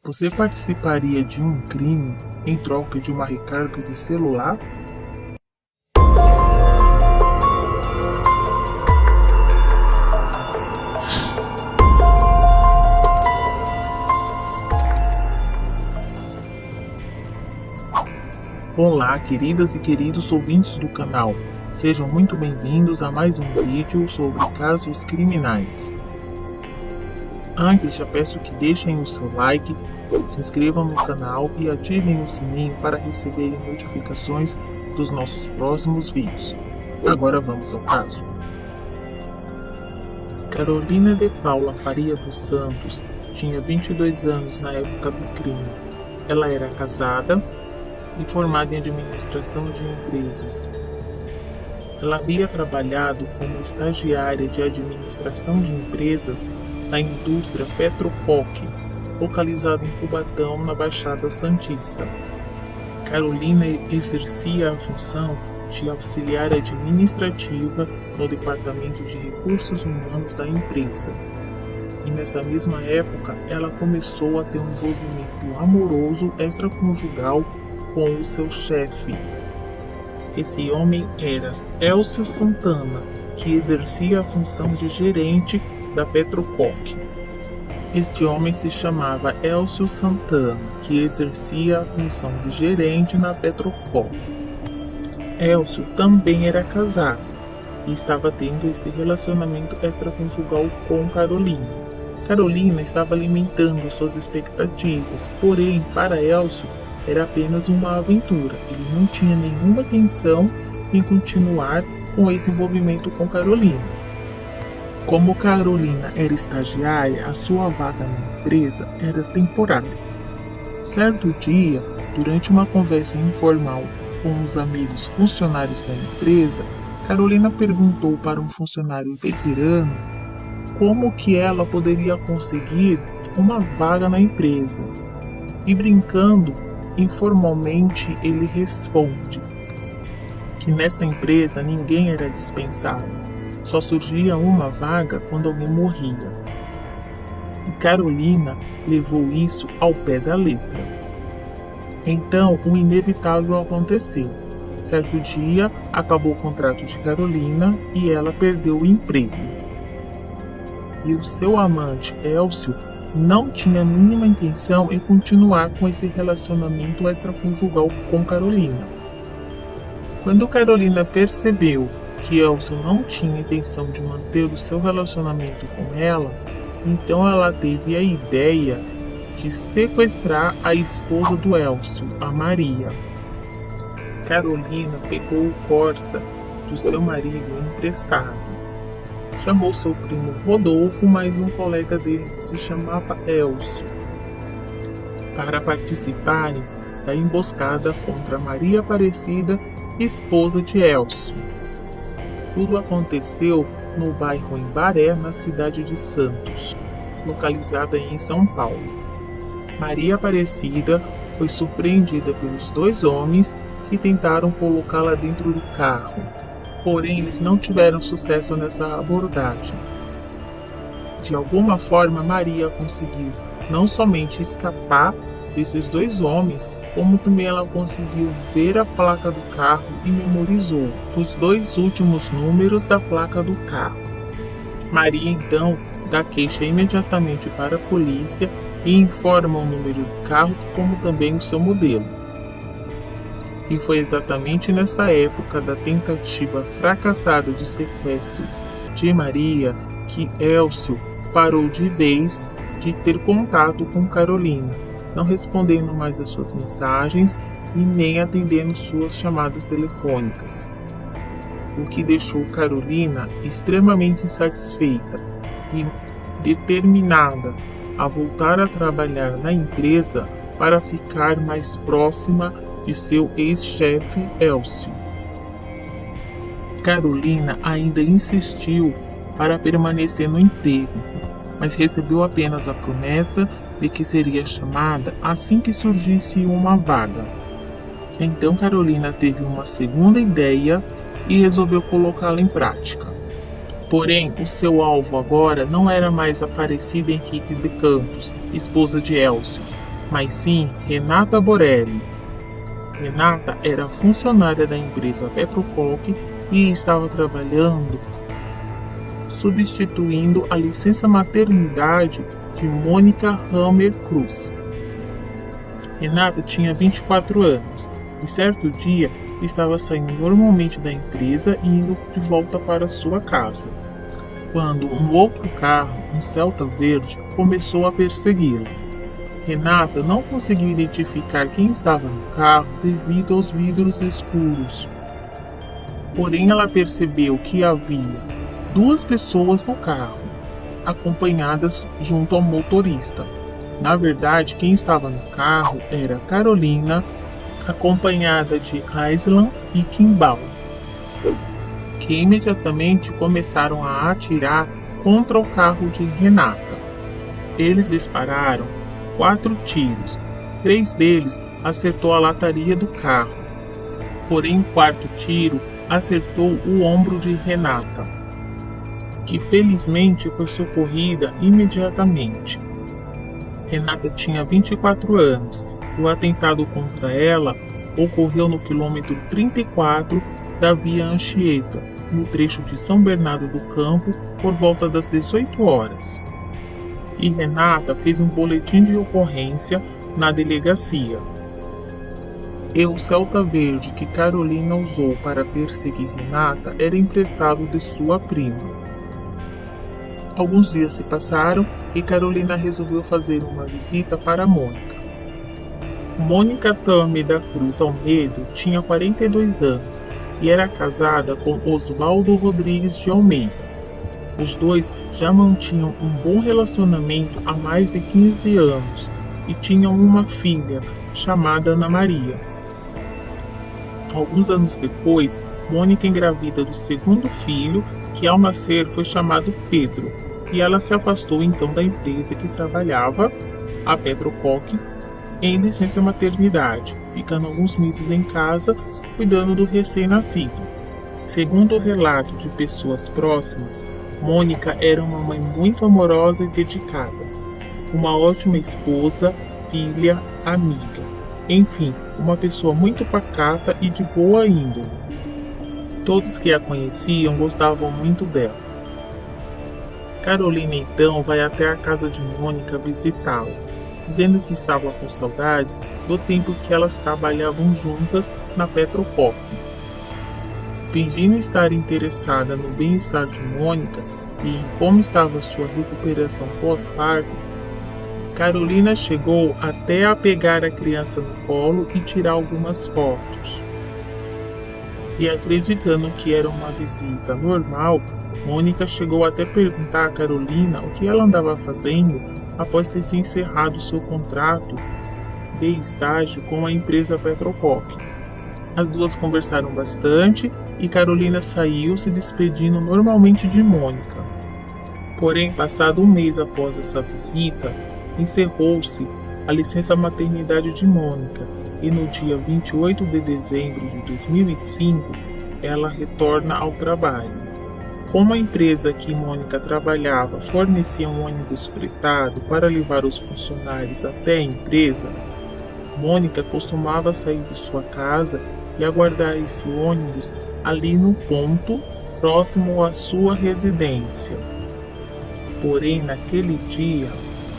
Você participaria de um crime em troca de uma recarga de celular? Olá, queridas e queridos ouvintes do canal. Sejam muito bem-vindos a mais um vídeo sobre casos criminais. Antes, já peço que deixem o seu like, se inscrevam no canal e ativem o sininho para receberem notificações dos nossos próximos vídeos. Agora vamos ao caso. Carolina de Paula Faria dos Santos tinha 22 anos na época do crime. Ela era casada e formada em administração de empresas. Ela havia trabalhado como estagiária de administração de empresas na indústria Petrocoque, localizada em Cubatão, na Baixada Santista. Carolina exercia a função de auxiliar administrativa no Departamento de Recursos Humanos da empresa. E nessa mesma época, ela começou a ter um envolvimento amoroso extraconjugal com o seu chefe. Esse homem era Elcio Santana, que exercia a função de gerente da Petrocoque. Este homem se chamava Elcio Santana, que exercia a função de gerente na Petrocoque. Elcio também era casado e estava tendo esse relacionamento extraconjugal com Carolina. Carolina estava alimentando suas expectativas, porém, para Elcio, era apenas uma aventura. Ele não tinha nenhuma intenção em continuar com esse envolvimento com Carolina. Como Carolina era estagiária, a sua vaga na empresa era temporária. Certo dia, durante uma conversa informal com os amigos funcionários da empresa, Carolina perguntou para um funcionário veterano como que ela poderia conseguir uma vaga na empresa. E brincando, informalmente ele responde que nesta empresa ninguém era dispensado. Só surgia uma vaga quando alguém morria. E Carolina levou isso ao pé da letra. Então, o inevitável aconteceu. Certo dia, acabou o contrato de Carolina e ela perdeu o emprego. E o seu amante, Elcio, não tinha a mínima intenção em continuar com esse relacionamento extraconjugal com Carolina. Quando Carolina percebeu que Elcio não tinha intenção de manter o seu relacionamento com ela, então ela teve a ideia de sequestrar a esposa do Elcio, a Maria. Carolina pegou o Corsa do seu marido emprestado. Chamou seu primo Rodolfo, mais um colega dele que se chamava Elcio, para participarem da emboscada contra Maria Aparecida, esposa de Elcio. Tudo aconteceu no bairro Embaré, na cidade de Santos, localizada em São Paulo. Maria Aparecida foi surpreendida pelos dois homens que tentaram colocá-la dentro do carro. Porém, eles não tiveram sucesso nessa abordagem. De alguma forma, Maria conseguiu não somente escapar desses dois homens, como também ela conseguiu ver a placa do carro e memorizou os dois últimos números da placa do carro. Maria, então, dá queixa imediatamente para a polícia e informa o número do carro, como também o seu modelo. E foi exatamente nessa época da tentativa fracassada de sequestro de Maria que Elcio parou de vez de ter contato com Carolina, não respondendo mais às suas mensagens e nem atendendo suas chamadas telefônicas, o que deixou Carolina extremamente insatisfeita e determinada a voltar a trabalhar na empresa para ficar mais próxima de seu ex-chefe Elcio. Carolina ainda insistiu para permanecer no emprego, mas recebeu apenas a promessa de que seria chamada assim que surgisse uma vaga. Então Carolina teve uma segunda ideia e resolveu colocá-la em prática. Porém, o seu alvo agora não era mais Aparecida Henrique de Campos, esposa de Elcio, mas sim Renata Borelli. Renata era funcionária da empresa Petrococ e estava trabalhando substituindo a licença maternidade de Mônica Hammer Cruz. Renata tinha 24 anos e certo dia estava saindo normalmente da empresa e indo de volta para sua casa, quando um outro carro, um Celta verde, começou a persegui-la. Renata não conseguiu identificar quem estava no carro devido aos vidros escuros. Porém, ela percebeu que havia 2 pessoas no carro, acompanhadas junto ao motorista. Na verdade, quem estava no carro era Carolina, acompanhada de Aislan e Kimball, que imediatamente começaram a atirar contra o carro de Renata. Eles dispararam 4 tiros. 3 deles acertou a lataria do carro. Porém, o 4º tiro acertou o ombro de Renata, que felizmente foi socorrida imediatamente. Renata tinha 24 anos e o atentado contra ela ocorreu no quilômetro 34 da Via Anchieta, no trecho de São Bernardo do Campo, por volta das 18 horas. E Renata fez um boletim de ocorrência na delegacia. E o Celta verde que Carolina usou para perseguir Renata era emprestado de sua prima. Alguns dias se passaram e Carolina resolveu fazer uma visita para Mônica. Mônica Tami da Cruz Almeida tinha 42 anos e era casada com Oswaldo Rodrigues de Almeida. Os dois já mantinham um bom relacionamento há mais de 15 anos e tinham uma filha chamada Ana Maria. Alguns anos depois, Mônica engravida do 2º filho, que ao nascer foi chamado Pedro, e ela se afastou então da empresa que trabalhava, a Petrococ, em licença maternidade, ficando alguns meses em casa cuidando do recém-nascido. Segundo o relato de pessoas próximas, Mônica era uma mãe muito amorosa e dedicada, uma ótima esposa, filha, amiga, enfim, uma pessoa muito pacata e de boa índole. Todos que a conheciam gostavam muito dela. Carolina então vai até a casa de Mônica visitá-la, dizendo que estava com saudades do tempo que elas trabalhavam juntas na Petrococ. Fingindo estar interessada no bem-estar de Mônica e em como estava sua recuperação pós-parto, Carolina chegou até a pegar a criança no colo e tirar algumas fotos. E acreditando que era uma visita normal, Mônica chegou até perguntar a Carolina o que ela andava fazendo após ter se encerrado seu contrato de estágio com a empresa Petrococ. As duas conversaram bastante e Carolina saiu se despedindo normalmente de Mônica. Porém, passado um mês após essa visita, encerrou-se a licença maternidade de Mônica e no dia 28 de dezembro de 2005 ela retorna ao trabalho. Como a empresa que Mônica trabalhava fornecia um ônibus fretado para levar os funcionários até a empresa, Mônica costumava sair de sua casa e aguardar esse ônibus ali no ponto próximo à sua residência. Porém, naquele dia,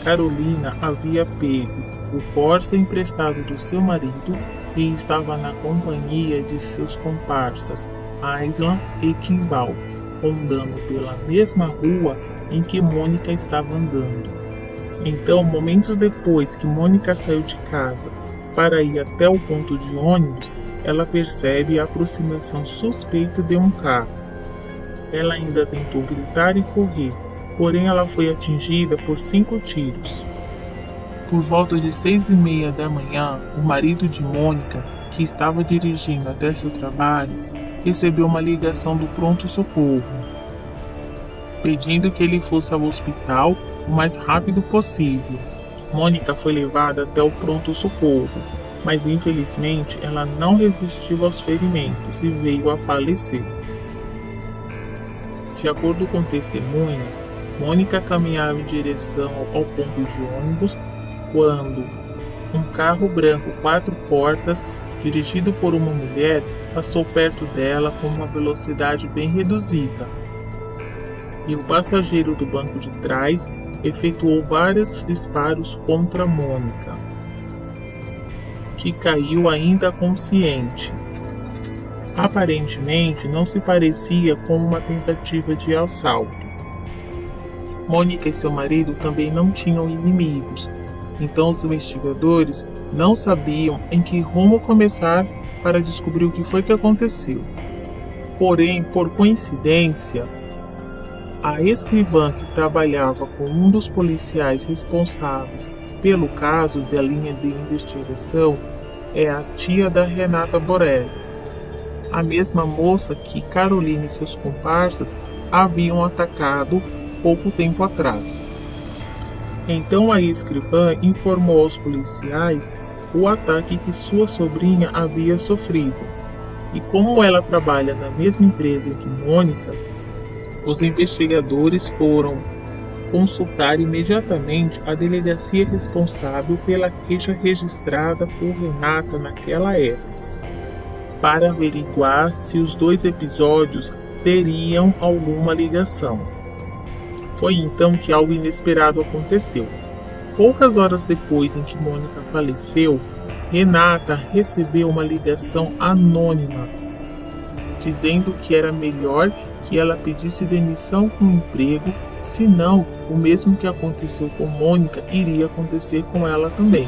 Carolina havia pego o Corsa emprestado do seu marido e estava na companhia de seus comparsas Aislan e Kimball, rondando pela mesma rua em que Mônica estava andando. Então, momentos depois que Mônica saiu de casa para ir até o ponto de ônibus, ela percebe a aproximação suspeita de um carro. Ela ainda tentou gritar e correr, porém ela foi atingida por 5 tiros. Por volta de 6h30 da manhã, o marido de Mônica, que estava dirigindo até seu trabalho, recebeu uma ligação do pronto-socorro, pedindo que ele fosse ao hospital o mais rápido possível. Mônica foi levada até o pronto-socorro, mas infelizmente ela não resistiu aos ferimentos e veio a falecer. De acordo com testemunhas, Mônica caminhava em direção ao ponto de ônibus quando um carro branco 4 portas, dirigido por uma mulher, passou perto dela com uma velocidade bem reduzida. E o passageiro do banco de trás efetuou vários disparos contra Mônica, que caiu ainda consciente. Aparentemente não se parecia com uma tentativa de assalto. Mônica e seu marido também não tinham inimigos, então os investigadores não sabiam em que rumo começar para descobrir o que foi que aconteceu. Porém, por coincidência, a escrivã que trabalhava com um dos policiais responsáveis pelo caso da linha de investigação é a tia da Renata Borelli, a mesma moça que Carolina e seus comparsas haviam atacado pouco tempo atrás. Então a escrivã informou aos policiais o ataque que sua sobrinha havia sofrido. E como ela trabalha na mesma empresa que Mônica, os investigadores foram consultar imediatamente a delegacia responsável pela queixa registrada por Renata naquela época, para averiguar se os dois episódios teriam alguma ligação. Foi então que algo inesperado aconteceu. Poucas horas depois em que Mônica faleceu, Renata recebeu uma ligação anônima, dizendo que era melhor que ela pedisse demissão com o emprego, senão o mesmo que aconteceu com Mônica iria acontecer com ela também.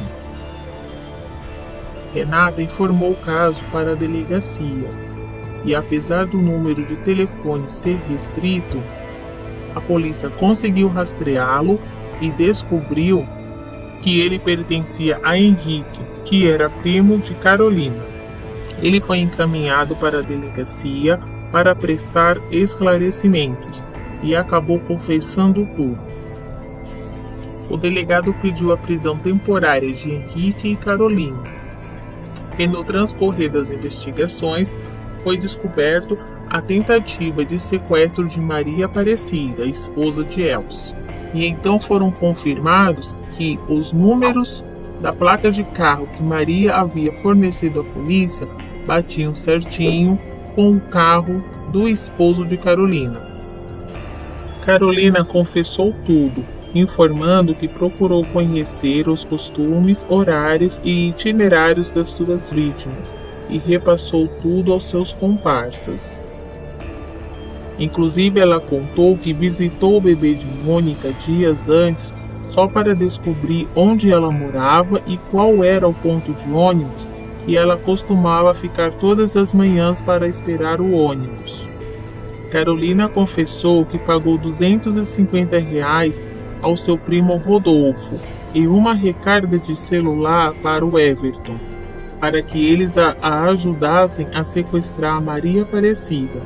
Renata informou o caso para a delegacia, e apesar do número de telefone ser restrito, a polícia conseguiu rastreá-lo e descobriu que ele pertencia a Henrique, que era primo de Carolina. Ele foi encaminhado para a delegacia para prestar esclarecimentos e acabou confessando tudo. O delegado pediu a prisão temporária de Henrique e Carolina. E no transcorrer das investigações foi descoberto a tentativa de sequestro de Maria Aparecida, esposa de Elcio. E então foram confirmados que os números da placa de carro que Maria havia fornecido à polícia batiam certinho com o carro do esposo de Carolina. Carolina confessou tudo, informando que procurou conhecer os costumes, horários e itinerários das suas vítimas e repassou tudo aos seus comparsas. Inclusive, ela contou que visitou o bebê de Mônica dias antes só para descobrir onde ela morava e qual era o ponto de ônibus que ela costumava ficar todas as manhãs para esperar o ônibus. Carolina confessou que pagou R$ 250 ao seu primo Rodolfo e uma recarga de celular para o Everton, para que eles a ajudassem a sequestrar a Maria Aparecida.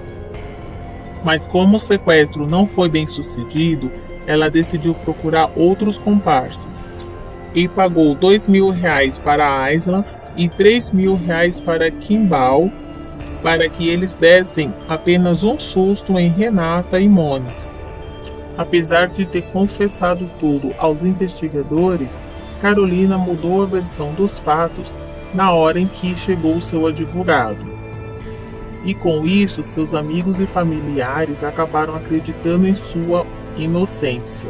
Mas como o sequestro não foi bem sucedido, ela decidiu procurar outros comparsas e pagou R$ 2.000 para Aislan e R$ 3.000 para Kimball, para que eles dessem apenas um susto em Renata e Mônica. Apesar de ter confessado tudo aos investigadores, Carolina mudou a versão dos fatos na hora em que chegou seu advogado. E com isso, seus amigos e familiares acabaram acreditando em sua inocência.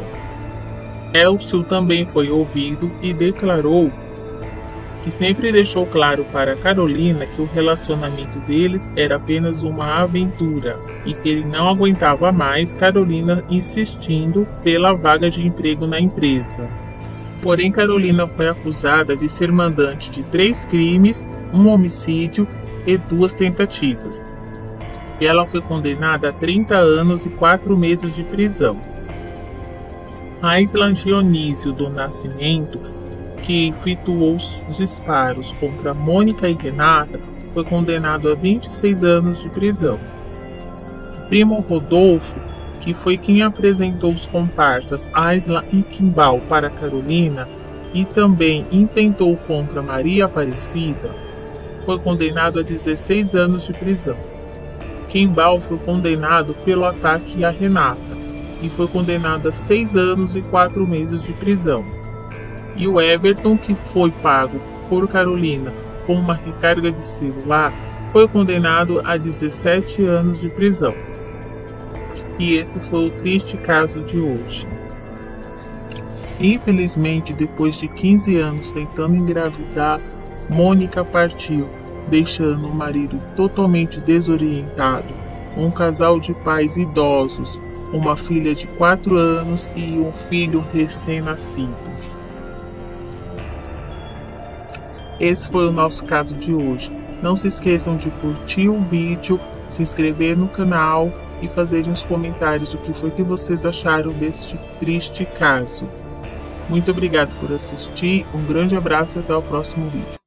Elcio também foi ouvido e declarou que sempre deixou claro para Carolina que o relacionamento deles era apenas uma aventura e que ele não aguentava mais Carolina insistindo pela vaga de emprego na empresa. Porém, Carolina foi acusada de ser mandante de 3 crimes, um homicídio e 2 tentativas. E ela foi condenada a 30 anos e 4 meses de prisão. Aislan Dionísio do Nascimento, que efetuou os disparos contra Mônica e Renata, foi condenado a 26 anos de prisão. O primo Rodolfo, que foi quem apresentou os comparsas Aislan e Kimball para Carolina e também intentou contra Maria Aparecida, foi condenado a 16 anos de prisão. Kimball foi condenado pelo ataque a Renata e foi condenado a 6 anos e 4 meses de prisão. E o Everton, que foi pago por Carolina com uma recarga de celular, foi condenado a 17 anos de prisão. E esse foi o triste caso de hoje. Infelizmente, depois de 15 anos tentando engravidar, Mônica partiu, deixando o marido totalmente desorientado, um casal de pais idosos, uma filha de 4 anos e um filho recém-nascido. Esse foi o nosso caso de hoje. Não se esqueçam de curtir o vídeo, se inscrever no canal e fazerem os comentários o que foi que vocês acharam deste triste caso. Muito obrigado por assistir, um grande abraço e até o próximo vídeo.